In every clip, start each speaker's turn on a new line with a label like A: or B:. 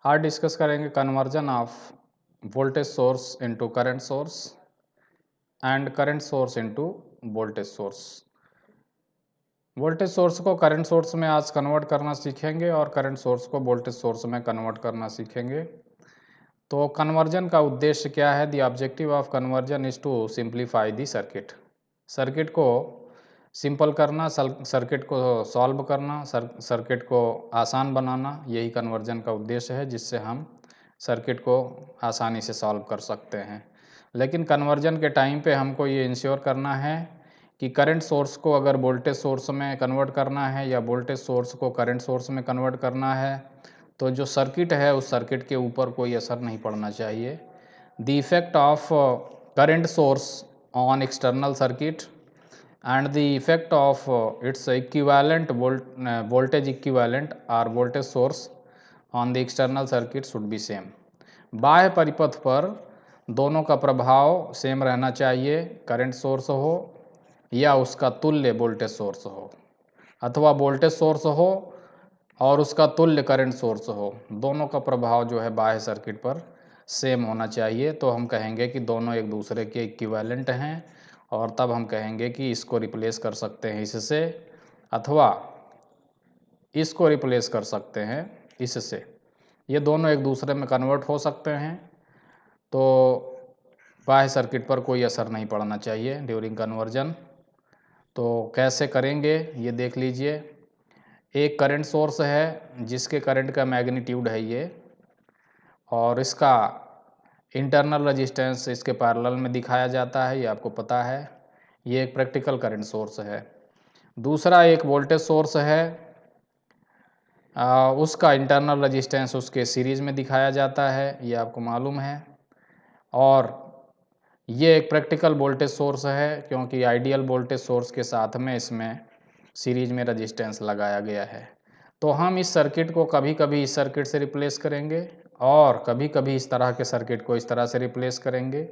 A: आज डिस्कस करेंगे conversion of voltage source into current source and current source into voltage source. Voltage source को current source में आज convert करना सीखेंगे और करंट सोर्स को वोल्टेज सोर्स में कन्वर्ट करना सीखेंगे। तो कन्वर्जन का उद्देश्य क्या है? The objective of conversion is to simplify the circuit. Circuit को सिंपल करना, सर्किट को सॉल्व करना, सर्किट को आसान बनाना, यही कन्वर्जन का उद्देश्य है, जिससे हम सर्किट को आसानी से सॉल्व कर सकते हैं। लेकिन कन्वर्जन के टाइम पे हमको ये इंश्योर करना है कि करंट सोर्स को अगर वोल्टेज सोर्स में कन्वर्ट करना है या वोल्टेज सोर्स को करंट सोर्स में कन्वर्ट करना है तो जो सर्किट है उस सर्किट के ऊपर कोई असर नहीं पड़ना चाहिए। The effect of current source on external circuit and the effect of its equivalent voltage equivalent or voltage source on the external circuit should be same। बाह्य परिपथ पर दोनों का प्रभाव सेम रहना चाहिए, करंट सोर्स हो या उसका तुल्य वोल्टेज सोर्स हो, अथवा वोल्टेज सोर्स हो और उसका तुल्य करंट सोर्स हो, दोनों का प्रभाव जो है बाह्य सर्किट पर सेम होना चाहिए। तो हम कहेंगे कि दोनों एक दूसरे के इक्विवेलेंट हैं और तब हम कहेंगे कि इसको रिप्लेस कर सकते हैं इससे, अथवा इसको रिप्लेस कर सकते हैं इससे। ये दोनों एक दूसरे में कन्वर्ट हो सकते हैं, तो बाह्य सर्किट पर कोई असर नहीं पड़ना चाहिए ड्यूरिंग कन्वर्जन। तो कैसे करेंगे ये देख लीजिए। एक करंट सोर्स है जिसके करंट का मैग्नीट्यूड है ये, और इसका इंटरनल रेजिस्टेंस इसके पैरेलल में दिखाया जाता है, ये आपको पता है। ये एक प्रैक्टिकल करंट सोर्स है। दूसरा एक वोल्टेज सोर्स है, उसका इंटरनल रेजिस्टेंस उसके सीरीज में दिखाया जाता है, ये आपको मालूम है। और ये एक प्रैक्टिकल वोल्टेज सोर्स है क्योंकि आइडियल वोल्टेज सोर्स के साथ में इसमें सीरीज में रेजिस्टेंस लगाया गया है। तो हम इस सर्किट को कभी कभी इस सर्किट से रिप्लेस करेंगे और कभी कभी इस तरह के सर्किट को इस तरह से रिप्लेस करेंगे।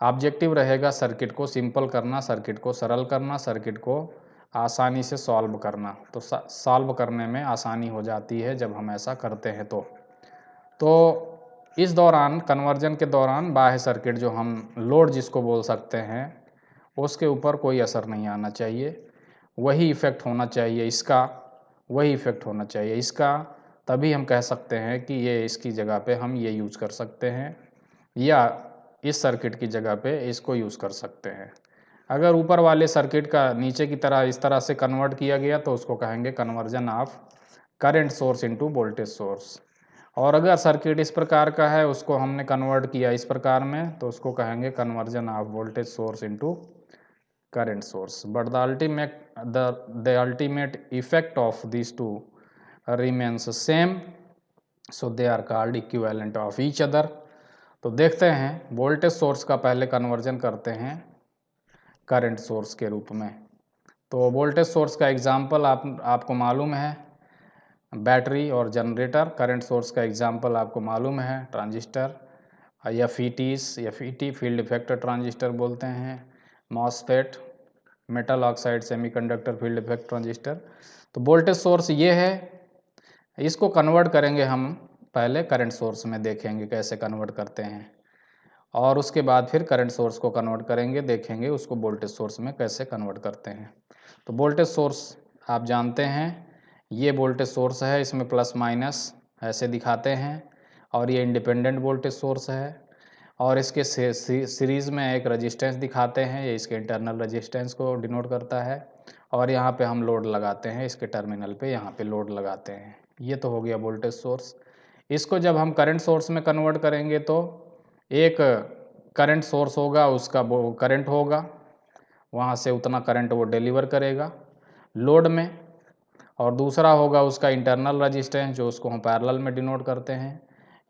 A: ऑब्जेक्टिव रहेगा सर्किट को सिंपल करना, सर्किट को सरल करना, सर्किट को आसानी से सॉल्व करना। तो सॉल्व करने में आसानी हो जाती है जब हम ऐसा करते हैं। तो इस दौरान कन्वर्जन के दौरान बाह्य सर्किट जो हम लोड जिसको बोल सकते हैं उसके ऊपर कोई असर नहीं आना चाहिए। वही इफ़ेक्ट होना चाहिए इसका, वही इफ़ेक्ट होना चाहिए इसका, तभी हम कह सकते हैं कि ये इसकी जगह पे हम ये यूज़ कर सकते हैं या इस सर्किट की जगह पे इसको यूज़ कर सकते हैं। अगर ऊपर वाले सर्किट का नीचे की तरह इस तरह से कन्वर्ट किया गया तो उसको कहेंगे conversion of current source into voltage source. और अगर सर्किट इस प्रकार का है उसको हमने कन्वर्ट किया इस प्रकार में तो उसको कहेंगे conversion of voltage source into current source. But the ultimate effect of this two remains same, so they are called equivalent of each other। तो देखते हैं वोल्टेज सोर्स का पहले कन्वर्जन करते हैं करंट सोर्स के रूप में। तो वोल्टेज सोर्स का एग्जाम्पल आपको मालूम है बैटरी और जनरेटर। करंट सोर्स का एग्जाम्पल आपको मालूम है transistor, F E T field effector transistor बोलते हैं, MOSFET metal oxide semiconductor field effect transistor. तो वोल्टेज सोर्स ये है, इसको कन्वर्ट करेंगे हम पहले करंट सोर्स में, देखेंगे कैसे कन्वर्ट करते हैं, और उसके बाद फिर करंट सोर्स को कन्वर्ट करेंगे, देखेंगे उसको वोल्टेज सोर्स में कैसे कन्वर्ट करते हैं। तो वोल्टेज सोर्स आप जानते हैं, ये वोल्टेज सोर्स है, इसमें प्लस माइनस ऐसे दिखाते हैं, और ये इंडिपेंडेंट वोल्टेज सोर्स है, और इसके सीरीज़ में एक रेजिस्टेंस दिखाते हैं, ये इसके इंटरनल रेजिस्टेंस को डिनोट करता है, और यहाँ पे हम लोड लगाते हैं, इसके टर्मिनल पे यहाँ पे लोड लगाते हैं। ये तो हो गया वोल्टेज सोर्स। इसको जब हम करंट सोर्स में कन्वर्ट करेंगे तो एक करंट सोर्स होगा, उसका वो करंट होगा, वहाँ से उतना करंट वो डिलीवर करेगा लोड में, और दूसरा होगा उसका इंटरनल रेजिस्टेंस जो उसको हम पैरेलल में डिनोट करते हैं।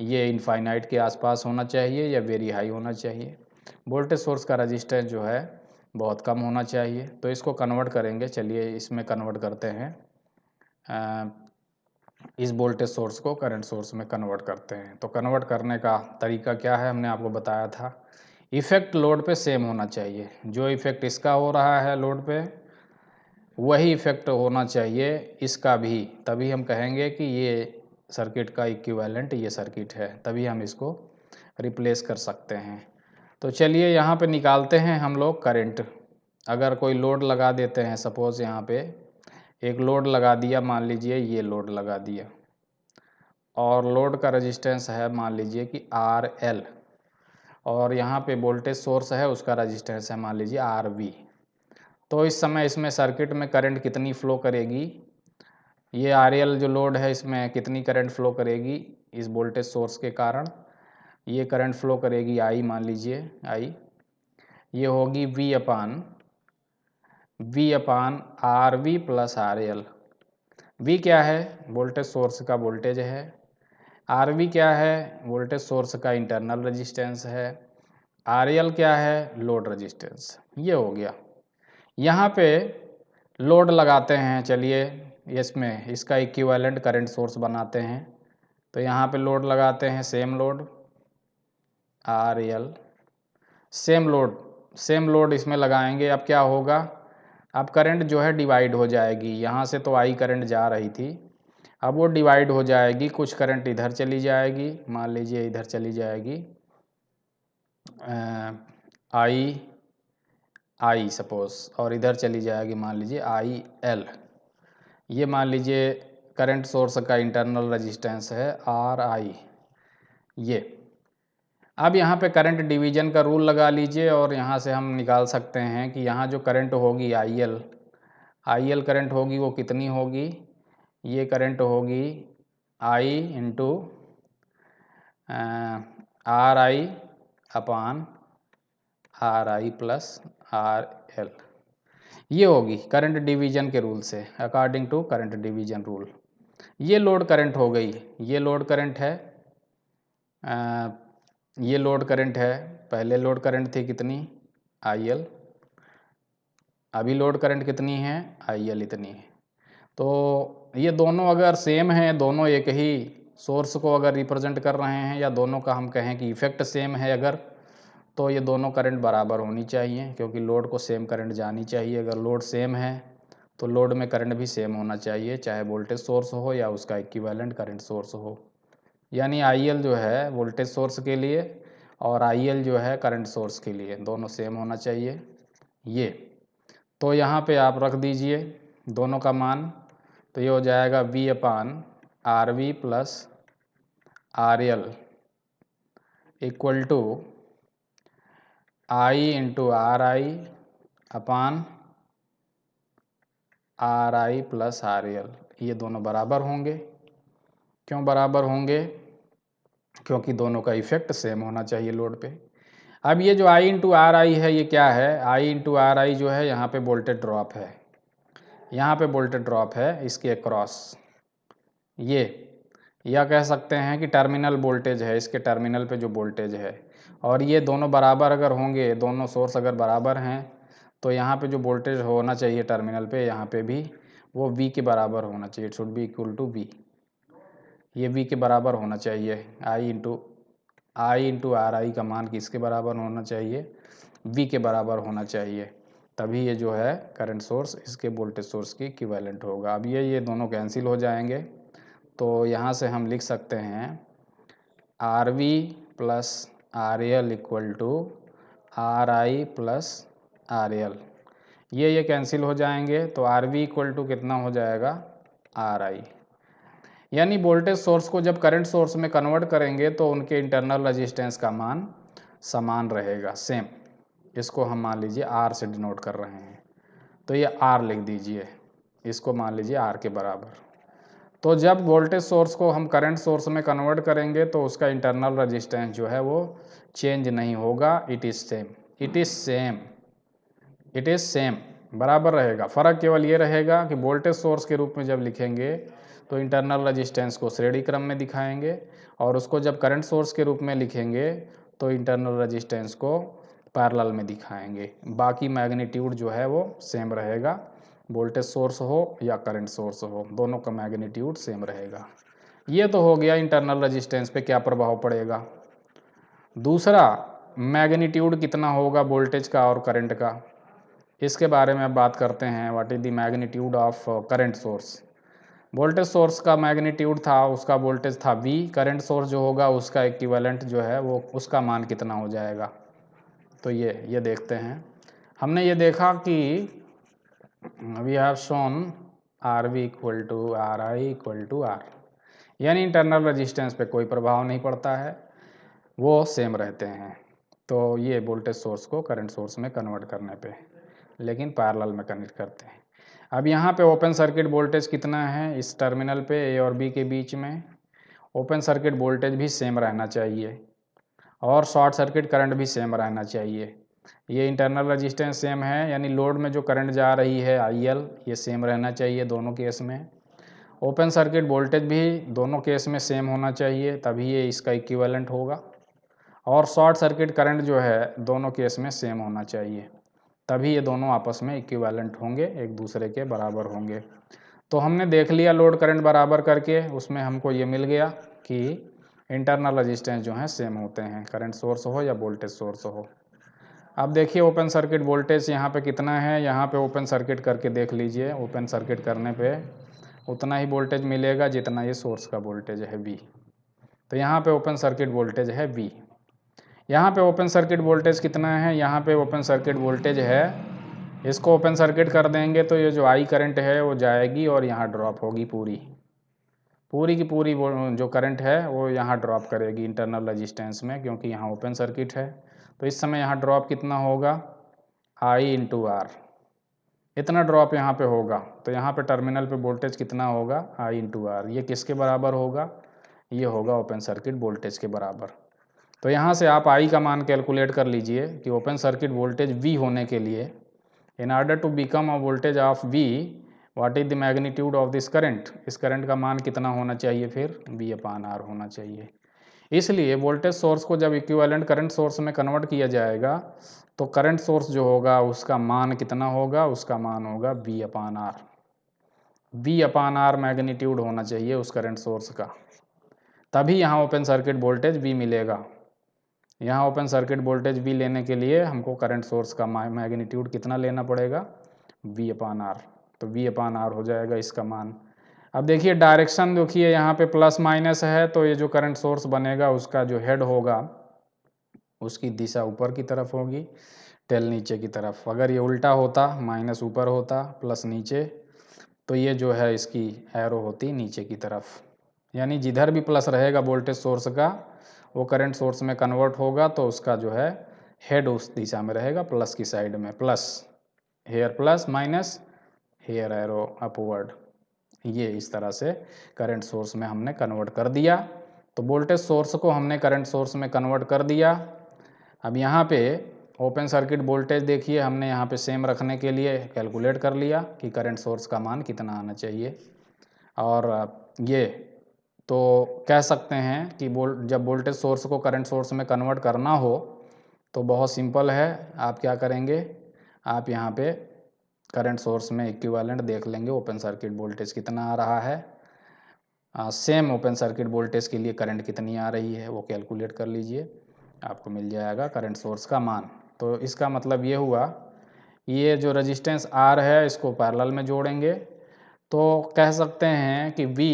A: ये इनफाइनाइट के आसपास होना चाहिए या वेरी हाई होना चाहिए। वोल्टेज सोर्स का रेजिस्टेंस जो है बहुत कम होना चाहिए। तो इसको कन्वर्ट करेंगे, चलिए इसमें कन्वर्ट करते हैं, इस वोल्टेज सोर्स को करंट सोर्स में कन्वर्ट करते हैं। तो कन्वर्ट करने का तरीका क्या है, हमने आपको बताया था। इफ़ेक्ट लोड पे सेम होना चाहिए, जो इफ़ेक्ट इसका हो रहा है लोड पे वही इफ़ेक्ट होना चाहिए इसका भी, तभी हम कहेंगे कि ये सर्किट का इक्विवेलेंट ये सर्किट है, तभी हम इसको रिप्लेस कर सकते हैं। तो चलिए यहाँ पे निकालते हैं हम लोग करंट। अगर कोई लोड लगा देते हैं, सपोज यहाँ पे एक लोड लगा दिया, मान लीजिए ये लोड लगा दिया, और लोड का रेजिस्टेंस है मान लीजिए कि RL, और यहाँ पे वोल्टेज सोर्स है, उसका रेजिस्टेंस है मान लीजिए RV। तो इस समय इसमें सर्किट में करंट कितनी फ्लो करेगी, ये RL जो लोड है इसमें कितनी करंट फ्लो करेगी इस वोल्टेज सोर्स के कारण, ये करंट फ्लो करेगी I, मान लीजिए I, ये होगी V upon RV plus RL। V क्या है, वोल्टेज सोर्स का वोल्टेज है, RV क्या है, वोल्टेज सोर्स का इंटरनल रेजिस्टेंस है, RL क्या है, लोड रेजिस्टेंस। ये हो गया। यहाँ पे लोड लगाते हैं, चलिए इसमें इसका इक्विवेलेंट करंट सोर्स बनाते हैं। तो यहाँ पे लोड लगाते हैं, same load RL, same load इसमें लगाएंगे। अब क्या होगा, अब करंट जो है डिवाइड हो जाएगी। यहाँ से तो I करंट जा रही थी, अब वो डिवाइड हो जाएगी, कुछ करंट इधर चली जाएगी, मान लीजिए इधर चली जाएगी I सपोज, और इधर चली जाएगी मान लीजिए IL। ये मान लीजिए करंट सोर्स का इंटरनल रेजिस्टेंस है RI। ये अब यहाँ पे करंट डिवीजन का रूल लगा लीजिए, और यहाँ से हम निकाल सकते हैं कि यहाँ जो करंट होगी IL करंट होगी, वो कितनी होगी, ये करंट होगी I into RI upon RI plus RL। ये होगी करंट डिवीजन के रूल से, according to current division rule. ये लोड करंट हो गई, ये लोड करंट है, ये लोड करंट है। पहले लोड करंट थी कितनी IL, अभी लोड करंट कितनी है IL इतनी है। तो ये दोनों अगर सेम हैं, दोनों एक ही सोर्स को अगर रिप्रेजेंट कर रहे हैं, या दोनों का हम कहें कि इफेक्ट सेम है अगर, तो ये दोनों करंट बराबर होनी चाहिए, क्योंकि लोड को सेम करंट जानी चाहिए। अगर लोड सेम है तो लोड में करंट भी सेम होना चाहिए, चाहे वोल्टेज सोर्स हो या उसका इक्विवेलेंट करंट सोर्स हो। यानी IL जो है वोल्टेज सोर्स के लिए और IL जो है करंट सोर्स के लिए, दोनों सेम होना चाहिए। ये तो यहाँ पे आप रख दीजिए दोनों का मान, तो ये हो जाएगा V upon RV plus RL equal to I into RI upon RI plus RL। ये दोनों बराबर होंगे। क्यों बराबर होंगे, क्योंकि दोनों का इफेक्ट सेम होना चाहिए लोड पे। अब ये जो I इंटू RI है, ये क्या है, I इंटू RI जो है यहाँ पे वोल्टेज ड्रॉप है, यहाँ पे वोल्टेज ड्रॉप है इसके अक्रॉस, ये या कह सकते हैं कि टर्मिनल वोल्टेज है, इसके टर्मिनल पे जो वोल्टेज है। और ये दोनों बराबर अगर होंगे, दोनों सोर्स अगर बराबर हैं, तो यहाँ पे जो वोल्टेज होना चाहिए टर्मिनल पे, यहाँ पे भी वो V के बराबर होना चाहिए, it should be equal to V। ये V के बराबर होना चाहिए, I इंटू RI का मान किसके बराबर होना चाहिए, V के बराबर होना चाहिए, तभी ये जो है करंट सोर्स इसके वोल्टेज सोर्स की इक्विवेलेंट होगा। अब ये दोनों कैंसिल हो जाएंगे, तो यहाँ से हम लिख सकते हैं RV plus RL equal to RI plus RL। ये कैंसिल हो जाएंगे, तो RV इक्वल टू कितना हो जाएगा RI। यानी वोल्टेज सोर्स को जब करंट सोर्स में कन्वर्ट करेंगे तो उनके इंटरनल रेजिस्टेंस का मान समान रहेगा, सेम। इसको हम मान लीजिए R से डिनोट कर रहे हैं, तो ये R लिख दीजिए, इसको मान लीजिए R के बराबर। तो जब वोल्टेज सोर्स को हम करंट सोर्स में कन्वर्ट करेंगे तो उसका इंटरनल रेजिस्टेंस जो है वो चेंज नहीं होगा, इट इज़ सेम, बराबर रहेगा। फ़र्क केवल ये रहेगा कि वोल्टेज सोर्स के रूप में जब लिखेंगे तो इंटरनल रेजिस्टेंस को श्रेणी क्रम में दिखाएंगे, और उसको जब करंट सोर्स के रूप में लिखेंगे तो इंटरनल रेजिस्टेंस को पैरेलल में दिखाएंगे। बाकी मैग्नीट्यूड जो है वो सेम रहेगा, वोल्टेज सोर्स हो या करंट सोर्स हो, दोनों का मैग्नीट्यूड सेम रहेगा। ये तो हो गया इंटरनल रेजिस्टेंस पे क्या प्रभाव पड़ेगा। दूसरा, मैग्नीट्यूड कितना होगा वोल्टेज का और करंट का, इसके बारे में अब बात करते हैं। What is the magnitude of current source. Voltage source का मैग्नीट्यूड था, उसका वोल्टेज था V, करंट सोर्स जो होगा उसका इक्विवेलेंट जो है वो उसका मान कितना हो जाएगा। तो ये देखते हैं। हमने ये देखा कि we have shown RV equal to RI equal to R, यानी इंटरनल रेजिस्टेंस पे कोई प्रभाव नहीं पड़ता है, वो सेम रहते हैं। तो ये वोल्टेज सोर्स को करंट सोर्स में कन्वर्ट करने पे, लेकिन पैरेलल में कनेक्ट करते हैं। अब यहाँ पे ओपन सर्किट वोल्टेज कितना है इस टर्मिनल पे A और B के बीच में, ओपन सर्किट वोल्टेज भी सेम रहना चाहिए और शॉर्ट सर्किट करंट भी सेम रहना चाहिए। ये इंटरनल रेजिस्टेंस सेम है, यानी लोड में जो करंट जा रही है IL ये सेम रहना चाहिए दोनों केस में। ओपन सर्किट वोल्टेज भी दोनों केस में सेम होना चाहिए, तभी ये इसका इक्विवेलेंट होगा। और शॉर्ट सर्किट करंट जो है दोनों केस में सेम होना चाहिए, तभी ये दोनों आपस में इक्विवेलेंट होंगे, एक दूसरे के बराबर होंगे। तो हमने देख लिया लोड करंट बराबर करके, उसमें हमको ये मिल गया कि इंटरनल रेजिस्टेंस जो है सेम होते हैं, करंट सोर्स हो या वोल्टेज सोर्स हो। अब देखिए ओपन सर्किट वोल्टेज यहाँ पे कितना है, यहाँ पे ओपन सर्किट करके देख लीजिए। ओपन सर्किट करने पे उतना ही वोल्टेज मिलेगा जितना ये सोर्स का वोल्टेज है V। तो यहाँ पे ओपन सर्किट वोल्टेज है V। यहाँ पे ओपन सर्किट वोल्टेज कितना है, यहाँ पे ओपन सर्किट वोल्टेज है, इसको ओपन सर्किट कर देंगे तो ये जो I करंट है वो जाएगी और यहाँ ड्रॉप होगी, पूरी की पूरी जो करंट है वो यहाँ ड्रॉप करेगी इंटरनल रेजिस्टेंस में, क्योंकि यहाँ ओपन सर्किट है। तो इस समय यहाँ ड्रॉप कितना होगा, I इंटू R, इतना ड्रॉप यहाँ पे होगा। तो यहाँ पे टर्मिनल पे वोल्टेज कितना होगा, I इंटू R। ये किसके बराबर होगा, ये होगा ओपन सर्किट वोल्टेज के बराबर। तो यहाँ से आप I का मान कैलकुलेट कर लीजिए कि ओपन सर्किट वोल्टेज V होने के लिए, in order to become a voltage of V, what is the magnitude of this current, इस करंट का मान कितना होना चाहिए, फिर V अपान R होना चाहिए। इसलिए वोल्टेज सोर्स को जब इक्विवेलेंट करंट सोर्स में कन्वर्ट किया जाएगा तो करंट सोर्स जो होगा उसका मान कितना होगा, उसका मान होगा V अपान R। V अपान R मैग्नीट्यूड होना चाहिए उस करंट सोर्स का, तभी यहाँ ओपन सर्किट वोल्टेज V मिलेगा। यहाँ ओपन सर्किट वोल्टेज V लेने के लिए हमको करंट सोर्स का मैग्नीट्यूड कितना लेना पड़ेगा, V अपान R। तो V अपान R हो जाएगा इसका मान। अब देखिए डायरेक्शन, देखिए यहाँ पे प्लस माइनस है, तो ये जो करंट सोर्स बनेगा उसका जो हेड होगा उसकी दिशा ऊपर की तरफ होगी, टेल नीचे की तरफ। अगर ये उल्टा होता, माइनस ऊपर होता प्लस नीचे, तो ये जो है इसकी एरो होती नीचे की तरफ। यानी जिधर भी प्लस रहेगा वोल्टेज सोर्स का वो करंट सोर्स में कन्वर्ट होगा, तो उसका जो है हेड उस दिशा में रहेगा, प्लस की साइड में, plus here plus minus here arrow upward. ये इस तरह से करंट सोर्स में हमने कन्वर्ट कर दिया। तो वोल्टेज सोर्स को हमने करंट सोर्स में कन्वर्ट कर दिया। अब यहाँ पे ओपन सर्किट वोल्टेज देखिए हमने यहाँ पे सेम रखने के लिए कैलकुलेट कर लिया कि करंट सोर्स का मान कितना आना चाहिए। और ये तो कह सकते हैं कि जब वोल्टेज सोर्स को करंट सोर्स में कन्वर्ट करना हो तो बहुत सिंपल है। आप क्या करेंगे, आप यहाँ पे करंट सोर्स में इक्विवेलेंट देख लेंगे, ओपन सर्किट वोल्टेज कितना आ रहा है, सेम ओपन सर्किट वोल्टेज के लिए करंट कितनी आ रही है वो कैलकुलेट कर लीजिए, आपको मिल जाएगा करंट सोर्स का मान। तो इसका मतलब ये हुआ, ये जो रेजिस्टेंस R है इसको पैरेलल में जोड़ेंगे तो कह सकते हैं कि V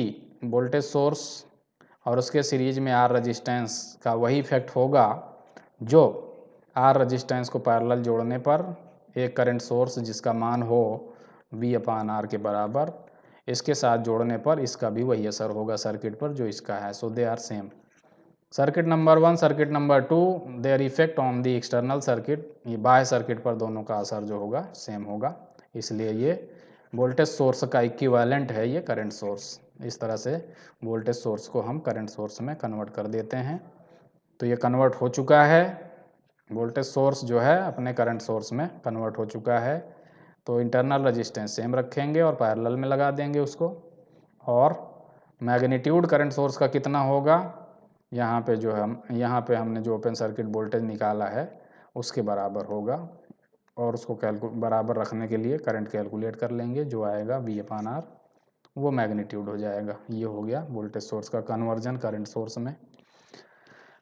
A: वोल्टेज सोर्स और उसके सीरीज में R रेजिस्टेंस का वही इफेक्ट होगा जो R रेजिस्टेंस को पैरेलल जोड़ने पर एक करंट सोर्स जिसका मान हो V अपान R के बराबर, इसके साथ जोड़ने पर इसका भी वही असर होगा सर्किट पर जो इसका है। So they are same. Circuit number 1, circuit number 2, their effect on the external circuit, ये बाह्य सर्किट पर दोनों का असर जो होगा सेम होगा, इसलिए ये वोल्टेज सोर्स का इक्विवेलेंट है ये करंट सोर्स। इस तरह से वोल्टेज सोर्स को हम करंट सोर्स में कन्वर्ट कर देते हैं। तो ये कन्वर्ट हो चुका है, वोल्टेज सोर्स जो है अपने करंट सोर्स में कन्वर्ट हो चुका है। तो इंटरनल रेजिस्टेंस सेम रखेंगे और पैरेलल में लगा देंगे उसको, और मैग्नीट्यूड करंट सोर्स का कितना होगा, यहाँ पे जो हम यहाँ पे हमने जो ओपन सर्किट वोल्टेज निकाला है उसके बराबर होगा, और उसको बराबर रखने के लिए करंट कैलकुलेट कर लेंगे, जो आएगा V अपान R, वो मैग्नीट्यूड हो जाएगा। ये हो गया वोल्टेज सोर्स का कन्वर्जन करंट सोर्स में।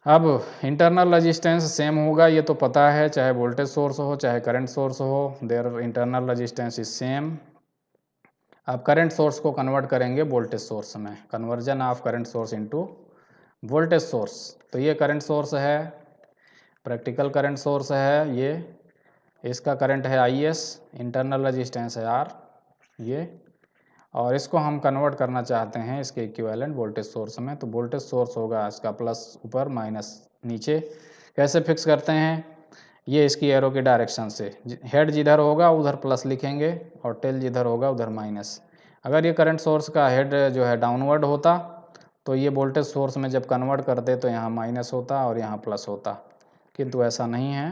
A: अब इंटरनल रेजिस्टेंस सेम होगा, ये तो पता है, चाहे वोल्टेज सोर्स हो चाहे करंट सोर्स हो, their internal resistance is same. अब करंट सोर्स को कन्वर्ट करेंगे वोल्टेज सोर्स में, conversion of current source into voltage source. तो ये करंट सोर्स है, प्रैक्टिकल करंट सोर्स है ये, इसका करंट है IS, इंटरनल रेजिस्टेंस है R ये, और इसको हम कन्वर्ट करना चाहते हैं इसके इक्विवेलेंट वोल्टेज सोर्स में। तो वोल्टेज सोर्स होगा इसका प्लस ऊपर माइनस नीचे। कैसे फिक्स करते हैं? ये इसकी एरो की डायरेक्शन से, हेड जिधर होगा उधर प्लस लिखेंगे और टेल जिधर होगा उधर माइनस। अगर ये करंट सोर्स का हेड जो है डाउनवर्ड होता तो ये वोल्टेज सोर्स में जब कन्वर्ट करते तो यहाँ माइनस होता और यहाँ प्लस होता, किंतु ऐसा नहीं है,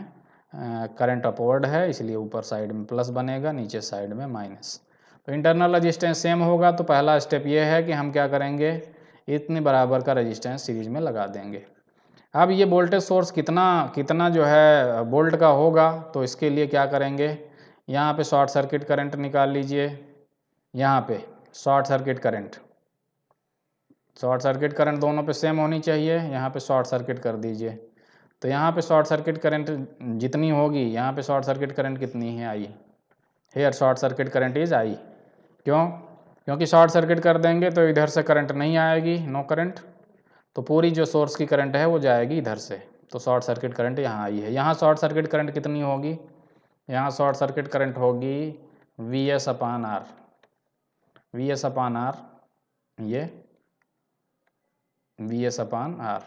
A: करंट अपवर्ड है इसलिए ऊपर साइड में प्लस बनेगा, नीचे साइड में माइनस। तो इंटरनल रजिस्टेंस सेम होगा तो पहला स्टेप ये है कि हम क्या करेंगे, इतने बराबर का रजिस्टेंस सीरीज में लगा देंगे। अब ये वोल्टेज सोर्स कितना कितना जो है वोल्ट का होगा, तो इसके लिए क्या करेंगे, यहाँ पे शॉर्ट सर्किट करंट निकाल लीजिए, यहाँ पे short circuit current, short circuit current दोनों पे सेम होनी चाहिए, यहाँ पे शॉर्ट सर्किट कर दीजिए। तो यहाँ पे शॉर्ट सर्किट करंट जितनी होगी, यहाँ पे शॉर्ट सर्किट करंट कितनी है I, here short circuit current is I। क्यों? क्योंकि शॉर्ट सर्किट कर देंगे तो इधर से करंट नहीं आएगी, नो करंट, तो पूरी जो सोर्स की करंट है वो जाएगी इधर से, तो शॉर्ट सर्किट करंट यहाँ आई है। यहाँ शॉर्ट सर्किट करंट कितनी होगी, यहाँ शॉर्ट सर्किट करंट होगी VS/R, VS/R, ये VS/R।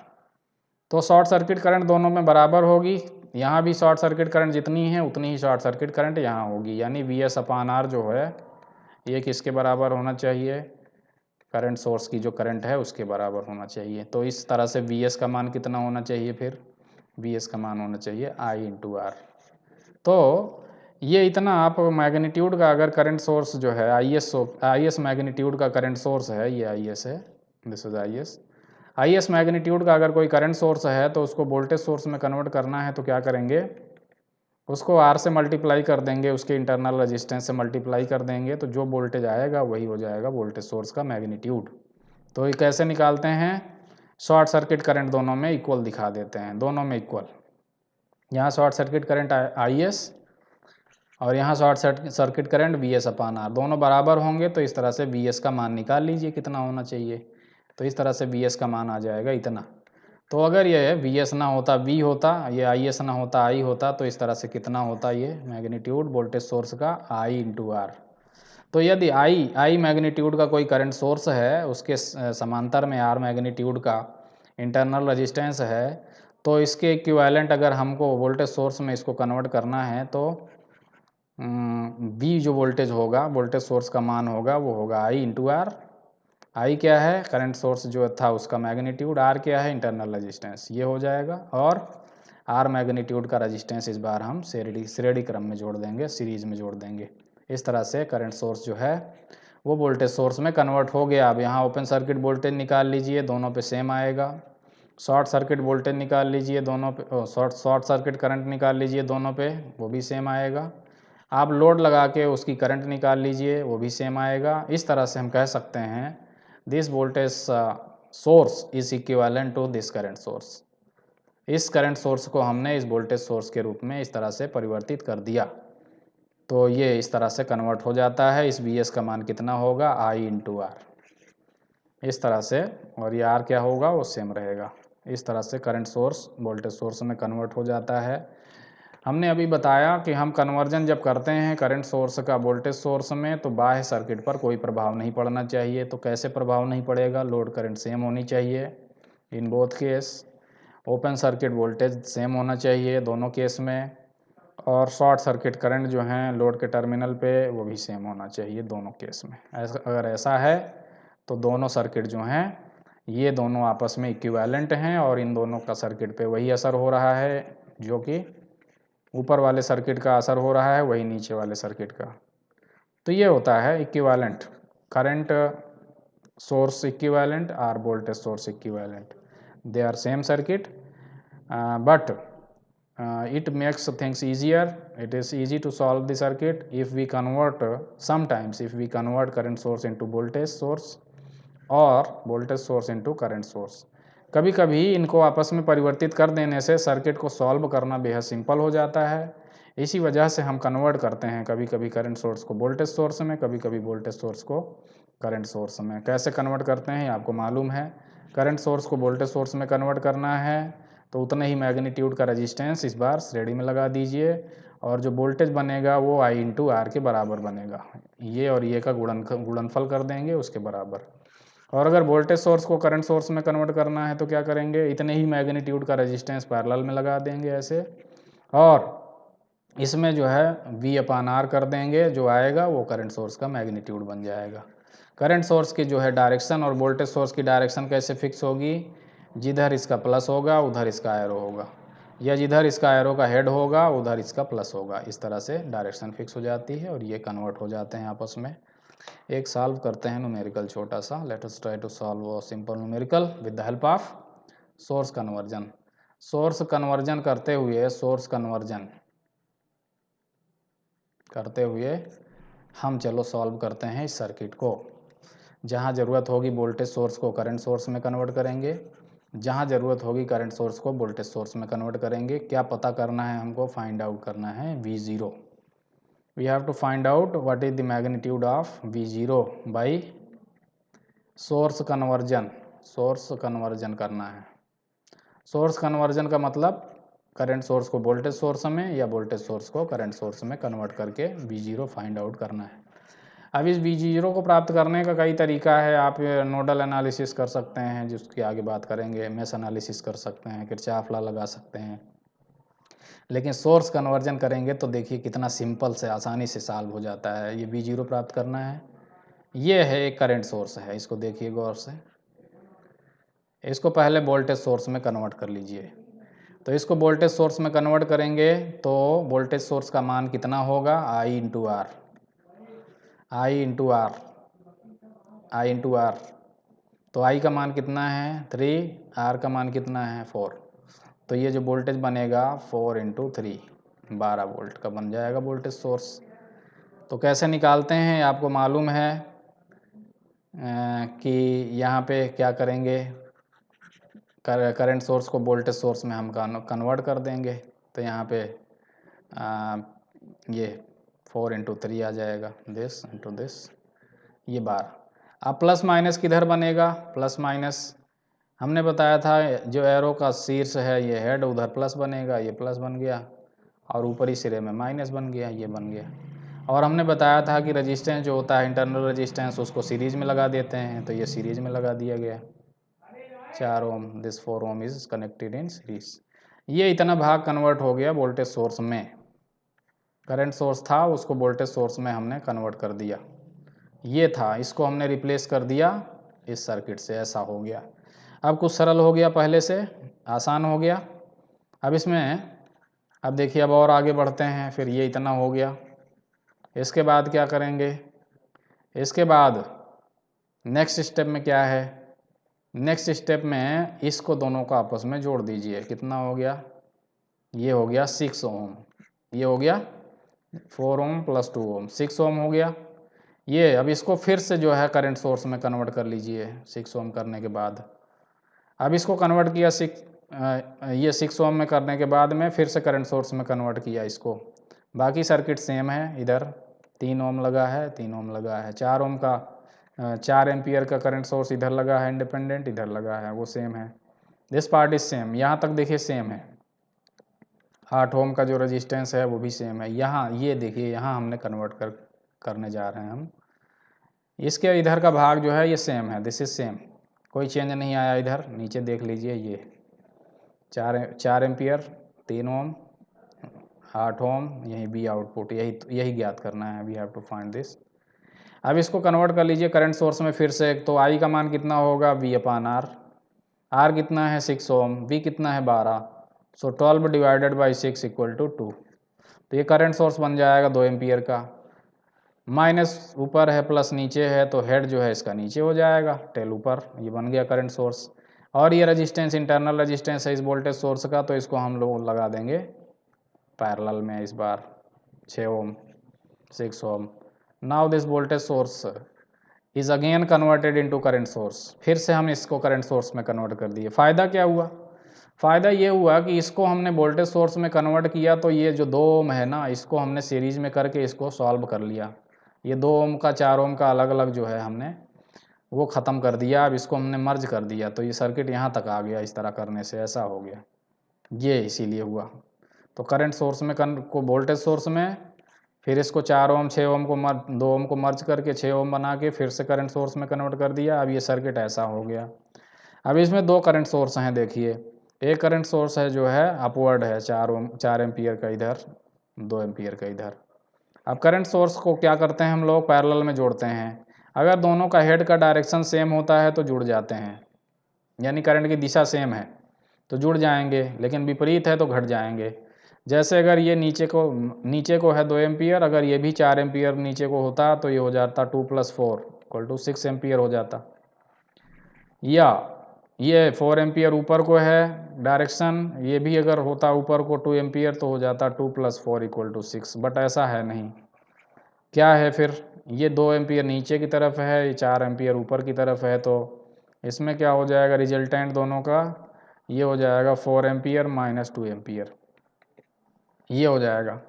A: तो शॉर्ट सर्किट करंट दोनों में बराबर होगी, यहाँ भी शॉर्ट सर्किट करंट जितनी है उतनी ही शॉर्ट सर्किट करंट यहाँ होगी, यानी VS/R जो है ये किसके बराबर होना चाहिए, करंट सोर्स की जो करंट है उसके बराबर होना चाहिए। तो इस तरह से VS का मान कितना होना चाहिए, फिर VS का मान होना चाहिए I/R। तो ये इतना आप मैग्नीट्यूड का, अगर करंट सोर्स जो है IS मैग्नीट्यूड का करंट सोर्स है, ये IS है, दिस इज IS मैग्नीट्यूड का अगर कोई करंट सोर्स है तो उसको वोल्टेज सोर्स में कन्वर्ट करना है तो क्या करेंगे, उसको R से मल्टीप्लाई कर देंगे, उसके इंटरनल रेजिस्टेंस से मल्टीप्लाई कर देंगे, तो जो वोल्टेज आएगा वही हो जाएगा वोल्टेज सोर्स का मैग्नीट्यूड। तो ये कैसे निकालते हैं, शॉर्ट सर्किट करंट दोनों में इक्वल दिखा देते हैं, दोनों में इक्वल, यहाँ शॉर्ट सर्किट करंट IS और यहाँ शॉर्ट सर्किट करंट VS/R, दोनों बराबर होंगे तो इस तरह से VS का मान निकाल लीजिए कितना होना चाहिए। तो इस तरह से VS का मान आ जाएगा इतना। तो अगर ये VS ना होता V होता, ये IS ना होता I होता, तो इस तरह से कितना होता ये मैग्नीट्यूड वोल्टेज सोर्स का I/R। तो यदि I मैग्नीट्यूड का कोई करंट सोर्स है, उसके समांतर में R मैग्नीट्यूड का इंटरनल रेजिस्टेंस है, तो इसके इक्विवेलेंट अगर हमको वोल्टेज सोर्स में इसको कन्वर्ट करना है तो V जो वोल्टेज होगा, वोल्टेज सोर्स का मान होगा वो होगा I/R। I क्या है, करंट सोर्स जो था उसका मैग्नीट्यूड, R क्या है, इंटरनल रेजिस्टेंस, ये हो जाएगा, और R मैग्नीट्यूड का रेजिस्टेंस इस बार हम श्रेणी क्रम में जोड़ देंगे, सीरीज में जोड़ देंगे। इस तरह से करंट सोर्स जो है वो वोल्टेज सोर्स में कन्वर्ट हो गया। अब यहाँ ओपन सर्किट वोल्टेज निकाल लीजिए, दोनों पे सेम आएगा। शॉर्ट सर्किट वोल्टेज निकाल लीजिए दोनों पे, शॉर्ट सर्किट करंट निकाल लीजिए दोनों पे, वो भी सेम आएगा। आप लोड लगा के उसकी करंट निकाल लीजिए, वो भी सेम आएगा। इस तरह से हम कह सकते हैं this voltage source is equivalent to this current source. इस करंट सोर्स को हमने इस वोल्टेज सोर्स के रूप में इस तरह से परिवर्तित कर दिया, तो ये इस तरह से कन्वर्ट हो जाता है। इस VS का मान कितना होगा, I/R, इस तरह से, और ये R क्या होगा वो सेम रहेगा। इस तरह से करंट सोर्स वोल्टेज सोर्स में कन्वर्ट हो जाता है। हमने अभी बताया कि हम कन्वर्जन जब करते हैं करंट सोर्स का वोल्टेज सोर्स में तो बाह्य सर्किट पर कोई प्रभाव नहीं पड़ना चाहिए। तो कैसे प्रभाव नहीं पड़ेगा, लोड करंट सेम होनी चाहिए in both case, open circuit voltage same होना चाहिए दोनों केस में, और शॉर्ट सर्किट करंट जो हैं लोड के टर्मिनल पे वो भी सेम होना चाहिए दोनों केस में। अगर ऐसा है तो दोनों सर्किट जो हैं ये दोनों आपस में इक्विवेलेंट हैं और इन दोनों का सर्किट पे वही असर हो रहा है जो कि ऊपर वाले सर्किट का असर हो रहा है, वही नीचे वाले सर्किट का। तो ये होता है इक्विवेलेंट, करंट सोर्स इक्विवेलेंट और voltage source equivalent, they are same circuit but it makes things easier. It is easy to solve the circuit if we convert sometimes if we convert current source into voltage source और voltage source into current source. कभी कभी इनको आपस में परिवर्तित कर देने से सर्किट को सॉल्व करना बेहद सिंपल हो जाता है। इसी वजह से हम कन्वर्ट करते हैं कभी कभी करंट सोर्स को वोल्टेज सोर्स में, कभी कभी वोल्टेज सोर्स को करंट सोर्स में। कैसे कन्वर्ट करते हैं आपको मालूम है। करंट सोर्स को वोल्टेज सोर्स में कन्वर्ट करना है तो उतने ही मैग्नीट्यूड का रेजिस्टेंस इस बार श्रेणी में लगा दीजिए, और जो वोल्टेज बनेगा वो I इंटू आर के बराबर बनेगा। ये और ये का गुणनफल कर देंगे उसके बराबर। और अगर वोल्टेज सोर्स को करंट सोर्स में कन्वर्ट करना है तो क्या करेंगे, इतने ही मैग्नीट्यूड का रेजिस्टेंस पैरेलल में लगा देंगे ऐसे, और इसमें जो है V/R कर देंगे, जो आएगा वो करंट सोर्स का मैग्नीट्यूड बन जाएगा। करंट सोर्स की जो है डायरेक्शन और वोल्टेज सोर्स की डायरेक्शन कैसे फिक्स होगी, जिधर इसका प्लस होगा उधर इसका एरो होगा, या जिधर इसका एरो का हेड होगा उधर इसका प्लस होगा। इस तरह से डायरेक्शन फिक्स हो जाती है और ये कन्वर्ट हो जाते हैं आपस में। एक सॉल्व करते हैं न्यूमेरिकल छोटा सा। Let us try to solve a simple numerical with the help of source conversion. Source conversion करते हुए हम चलो सॉल्व करते हैं इस सर्किट को। जहाँ ज़रूरत होगी वोल्टेज सोर्स को करंट सोर्स में कन्वर्ट करेंगे, जहाँ ज़रूरत होगी करंट सोर्स को वोल्टेज सोर्स में कन्वर्ट करेंगे। क्या पता करना है हमको, फाइंड आउट करना है V0। We have to find out what is the magnitude of V0 by source conversion. Source conversion करना है। सोर्स कन्वर्जन का मतलब करंट सोर्स को वोल्टेज सोर्स में या वोल्टेज सोर्स को करंट सोर्स में कन्वर्ट करके V0 फाइंड आउट करना है। अब इस V0 को प्राप्त करने का कई तरीका है। आप नोडल एनालिसिस कर सकते हैं, जिसकी आगे बात करेंगे, मेश एनालिसिस कर सकते हैं, किरचॉफ लॉ लगा सकते हैं। लेकिन सोर्स कन्वर्जन करेंगे तो देखिए कितना सिंपल से आसानी से सॉल्व हो जाता है। ये V0 प्राप्त करना है, ये है एक करंट सोर्स है, इसको देखिए गौर से। इसको पहले वोल्टेज सोर्स में कन्वर्ट कर लीजिए। तो इसको वोल्टेज सोर्स में कन्वर्ट करेंगे तो वोल्टेज सोर्स का मान कितना होगा, I इंटू आर। तो I का मान कितना है 3, R का मान कितना है 4। तो ये जो वोल्टेज बनेगा 4 इंटू 3 12 वोल्ट का बन जाएगा वोल्टेज सोर्स। तो कैसे निकालते हैं आपको मालूम है कि यहाँ पे क्या करेंगे, करंट सोर्स को वोल्टेज सोर्स में हम कन्वर्ट कर देंगे। तो यहाँ पे ये 4 इंटू 3 आ जाएगा, दिस इंटू दिस, ये 12। अब प्लस माइनस किधर बनेगा, प्लस माइनस हमने बताया था जो एरो का शीर्ष है ये हेड, उधर प्लस बनेगा, ये प्लस बन गया, और ऊपरी सिरे में माइनस बन गया, ये बन गया। और हमने बताया था कि रेजिस्टेंस जो होता है इंटरनल रेजिस्टेंस, उसको सीरीज में लगा देते हैं, तो ये सीरीज में लगा दिया गया 4 ohm, this 4 ohm is connected in series. ये इतना भाग कन्वर्ट हो गया वोल्टेज सोर्स में। करंट सोर्स था उसको वोल्टेज सोर्स में हमने कन्वर्ट कर दिया, ये था, इसको हमने रिप्लेस कर दिया इस सर्किट से, ऐसा हो गया। अब कुछ सरल हो गया, पहले से आसान हो गया। अब इसमें अब देखिए, अब और आगे बढ़ते हैं। फिर ये इतना हो गया, इसके बाद क्या करेंगे, इसके बाद नेक्स्ट स्टेप में क्या है, नेक्स्ट स्टेप में इसको दोनों को आपस में जोड़ दीजिए। कितना हो गया, ये हो गया 6 ओम, ये हो गया 4 ओम प्लस 2 ओम, 6 ओम हो गया ये। अब इसको फिर से जो है करंट सोर्स में कन्वर्ट कर लीजिए 6 ओम करने के बाद। अब इसको कन्वर्ट किया ये 6 ओम में करने के बाद में फिर से करंट सोर्स में कन्वर्ट किया इसको। बाकी सर्किट सेम है, इधर 3 ओम लगा है, 3 ओम लगा है, 4 ओम का 4 एम्पियर का करंट सोर्स इधर लगा है इंडिपेंडेंट, इधर लगा है, वो सेम है। दिस पार्ट इज सेम, यहाँ तक देखिए सेम है। 8 ओम का जो रेजिस्टेंस है वो भी सेम है। यहाँ ये देखिए, यहाँ हमने कन्वर्ट करने जा रहे हैं हम। इसके इधर का भाग जो है ये सेम है, दिस इज सेम, कोई चेंज नहीं आया इधर। नीचे देख लीजिए, ये 4 एम्पियर, 3 ओम, 8 ओम, यही बी आउटपुट, यही ज्ञात करना है। We have to find this. अब इसको कन्वर्ट कर लीजिए करंट सोर्स में फिर से। तो आई का मान कितना होगा, V/R। आर कितना है 6 ओम, बी कितना है 12, सो 12 डिवाइडेड बाई 6 इक्वल टू 2। तो ये करंट सोर्स बन जाएगा 2 एम्पियर का। माइनस ऊपर है, प्लस नीचे है, तो हेड जो है इसका नीचे हो जाएगा, टेल ऊपर, ये बन गया करंट सोर्स। और ये रेजिस्टेंस इंटरनल रेजिस्टेंस है इस वोल्टेज सोर्स का, तो इसको हम लोग लगा देंगे पैरेलल में इस बार 6 ohm 6 ohm. Now this voltage source is again converted into current source. फिर से हम इसको करंट सोर्स में कन्वर्ट कर दिए। फ़ायदा क्या हुआ, फ़ायदा ये हुआ कि इसको हमने वोल्टेज सोर्स में कन्वर्ट किया तो ये जो 2 ओम है ना, इसको हमने सीरीज़ में करके इसको सॉल्व कर लिया। ये 2 ओम का 4 ओम का अलग-अलग जो है हमने वो ख़त्म कर दिया। अब इसको हमने मर्ज कर दिया तो ये सर्किट यहाँ तक आ गया। इस तरह करने से ऐसा हो गया, ये इसीलिए हुआ। तो करंट सोर्स में को वोल्टेज सोर्स में, फिर इसको 4 ओम 6 ओम को 2 ओम को मर्ज करके 6 ओम बना के फिर से करंट सोर्स में कन्वर्ट कर दिया। अब ये सर्किट ऐसा हो गया। अब इसमें 2 करंट सोर्स हैं देखिए। एक करंट सोर्स है जो है अपवर्ड है 4 एम्पीयर का इधर, 2 एम्पीयर का इधर। अब करंट सोर्स को क्या करते हैं हम लोग, पैरेलल में जोड़ते हैं। अगर दोनों का हेड का डायरेक्शन सेम होता है तो जुड़ जाते हैं, यानी करंट की दिशा सेम है तो जुड़ जाएंगे, लेकिन विपरीत है तो घट जाएंगे। जैसे अगर ये नीचे को है 2 एम्पीयर, अगर ये भी 4 एम्पीयर नीचे को होता तो ये हो जाता 2 + 4 = 6 एम्पीयर हो जाता। या ये 4 एम्पीयर ऊपर को है डायरेक्शन, ये भी अगर होता ऊपर को 2 एम्पीयर तो हो जाता 2 + 4 = 6, बट ऐसा है नहीं। क्या है फिर, ये 2 एम्पीयर नीचे की तरफ है, ये 4 एम्पीयर ऊपर की तरफ है, तो इसमें क्या हो जाएगा रिजल्टेंट दोनों का, ये हो जाएगा 4 एम्पीयर - 2 एम्पीयर, ये हो जाएगा।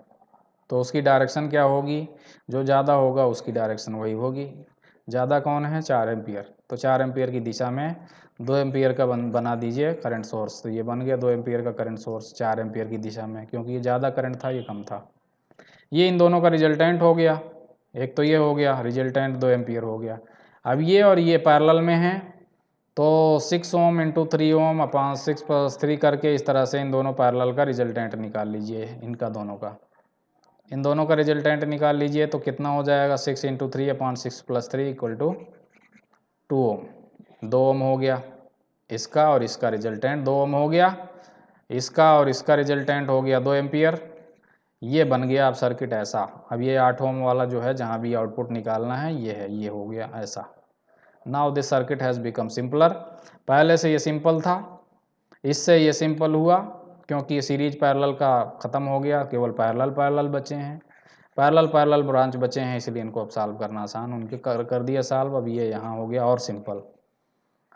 A: तो उसकी डायरेक्शन क्या होगी, जो ज़्यादा होगा उसकी डायरेक्शन वही होगी। ज़्यादा कौन है, 4 एम्पीयर, तो 4 एम्पीयर की दिशा में 2 एम्पीयर का बना दीजिए करंट सोर्स, तो ये बन गया 2 एम्पीयर का करंट सोर्स 4 एम्पीयर की दिशा में, क्योंकि ये ज़्यादा करंट था ये कम था। ये इन दोनों का रिजल्टेंट हो गया। एक तो ये हो गया रिजल्टेंट 2 एम्पीयर हो गया। अब ये और ये पैरेलल में हैं तो 6 ओम × 3 ओम अपॉन 6 + 3 करके इस तरह से इन दोनों पैरेलल का रिजल्टेंट निकाल लीजिए, इनका दोनों का, इन दोनों का रिजल्टेंट निकाल लीजिए तो कितना हो जाएगा 6 × 3 अपॉन 6 + 3 = 2 ओम। 2 ओम हो गया इसका, और इसका रिजल्टेंट 2 ओम हो गया इसका, और इसका रिजल्टेंट हो गया 2 एम्पीयर। ये बन गया अब सर्किट ऐसा। अब ये 8 ओम वाला जो है जहाँ भी आउटपुट निकालना है ये है, ये हो गया ऐसा। Now this circuit has become simpler. पहले से ये सिंपल था, इससे ये सिंपल हुआ क्योंकि ये सीरीज पैरेलल का ख़त्म हो गया, केवल पैरेलल बचे हैं, पैरेलल ब्रांच बचे हैं, इसलिए इनको अब सॉल्व करना आसान उनके कर दिया सॉल्व। अब ये यहाँ हो गया और सिंपल।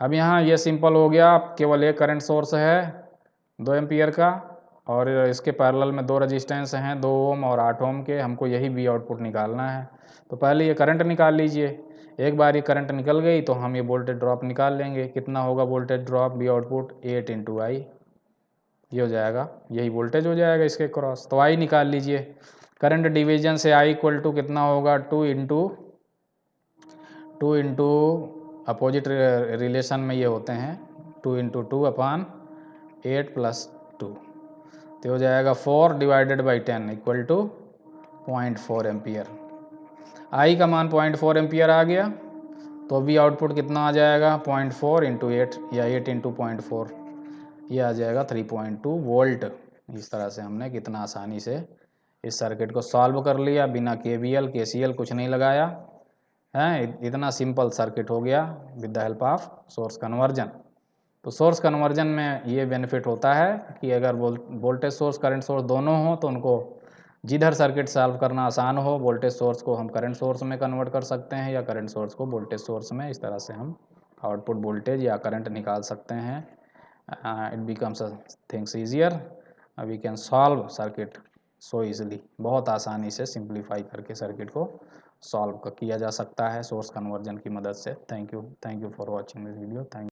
A: अब यहाँ ये सिंपल हो गया, केवल एक करंट सोर्स है 2 एम्पीयर का, और इसके पैरेलल में 2 रेजिस्टेंस हैं 2 ओम और 8 ओम के, हमको यही बी आउटपुट निकालना है। तो पहले ये करंट निकाल लीजिए। एक बार ये करंट निकल गई तो हम ये वोल्टेज ड्रॉप निकाल लेंगे। कितना होगा voltage drop, B output 8 × I, ये हो जाएगा, यही वोल्टेज हो जाएगा इसके क्रॉस। तो I निकाल लीजिए। करंट डिवीजन से I = कितना होगा, 2 × अपोजिट रिलेशन में ये होते हैं 2 × 2 अपॉन 8 + 2, तो हो जाएगा 4 / 10 = 0.4 एम्पीयर। आई का मान 0.4 एम्पीयर आ गया, तो अभी आउटपुट कितना आ जाएगा 0.4 × 8 या 8 × 0.4, ये आ जाएगा 3.2 वोल्ट। इस तरह से हमने कितना आसानी से इस सर्किट को सॉल्व कर लिया, बिना KVL KCL कुछ नहीं लगाया है। इतना सिंपल सर्किट हो गया with the help of source conversion. तो सोर्स कन्वर्जन में ये बेनिफिट होता है कि अगर वोल्टेज सोर्स करंट सोर्स दोनों हो तो उनको जिधर सर्किट सॉल्व करना आसान हो, वोल्टेज सोर्स को हम करंट सोर्स में कन्वर्ट कर सकते हैं या करंट सोर्स को वोल्टेज सोर्स में, इस तरह से हम आउटपुट वोल्टेज या करंट निकाल सकते हैं। It becomes things easier, we can solve circuit so easily, बहुत आसानी से सिंप्लीफाई करके सर्किट को सॉल्व किया जा सकता है सोर्स कन्वर्जन की मदद से। Thank you for watching this video. Thank